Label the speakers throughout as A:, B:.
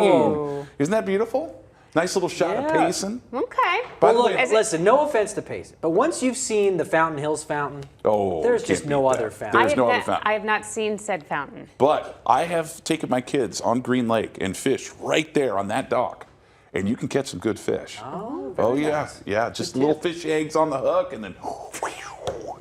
A: Oh. Isn't that beautiful? Nice little shot of Payson.
B: Okay.
A: By
C: Well,
A: the
C: look,
A: way,
C: listen, no offense to Payson, but once you've seen the Fountain Hills fountain, there's just no other fountain.
A: There's no other fountain.
B: I have not seen said fountain.
A: But I have taken my kids on Green Lake and fished right there on that dock. And you can catch some good fish.
C: Oh,
A: yeah.
C: nice.
A: Yeah, just little fish eggs on the hook and then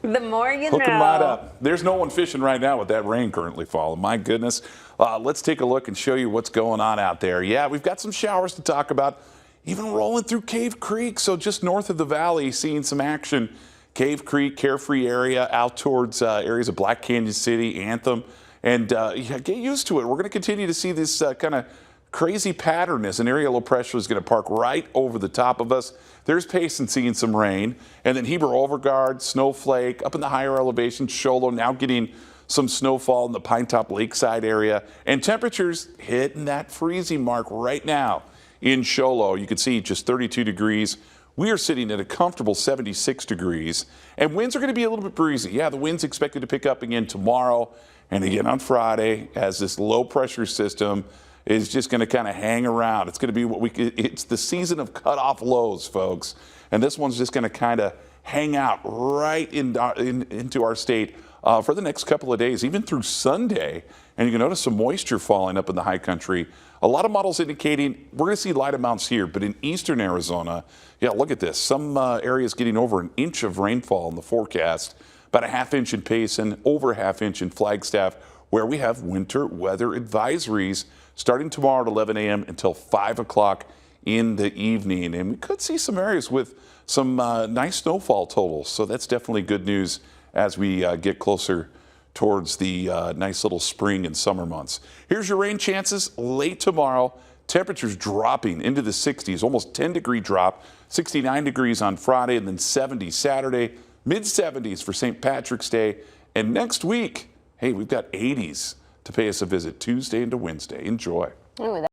B: The more you
A: hook
B: know.
A: them right up. There's no one fishing right now with that rain currently falling. My goodness. Let's take a look and show you what's going on out there. Yeah, we've got some showers to talk about. Even rolling through Cave Creek, so just north of the valley, seeing some action. Cave Creek, Carefree area, out towards areas of Black Canyon City, Anthem. And yeah, get used to it. We're going to continue to see this kind of crazy pattern as an area low pressure is going to park right over the top of us. There's Payson seeing some rain. And then Heber Overguard, Snowflake, up in the higher elevation, Show Low now getting some snowfall in the Pine Top Lakeside area. And temperatures hitting that freezing mark right now in Show Low. You can see just 32 degrees. We are sitting at a comfortable 76 degrees. And winds are going to be a little bit breezy. Yeah, the wind's expected to pick up again tomorrow and again on Friday as this low pressure system is just going to kind of hang around. It's going to be it's the season of cutoff lows, folks. And this one's just going to kind of hang out right into our state for the next couple of days, even through Sunday. And you can notice some moisture falling up in the high country. A lot of models indicating we're going to see light amounts here, but in eastern Arizona, yeah, look at this. Some areas getting over an inch of rainfall in the forecast, about a ½ inch in Payson, over a ½ inch in Flagstaff, where we have winter weather advisories starting tomorrow at 11 a.m. until 5 o'clock in the evening. And we could see some areas with some nice snowfall totals. So that's definitely good news as we get closer towards the nice little spring and summer months. Here's your rain chances late tomorrow. Temperatures dropping into the 60s, almost 10-degree drop, 69 degrees on Friday and then 70 Saturday, mid-70s for St. Patrick's Day. And next week, hey, we've got 80s to pay us a visit Tuesday into Wednesday. Enjoy.
B: Ooh,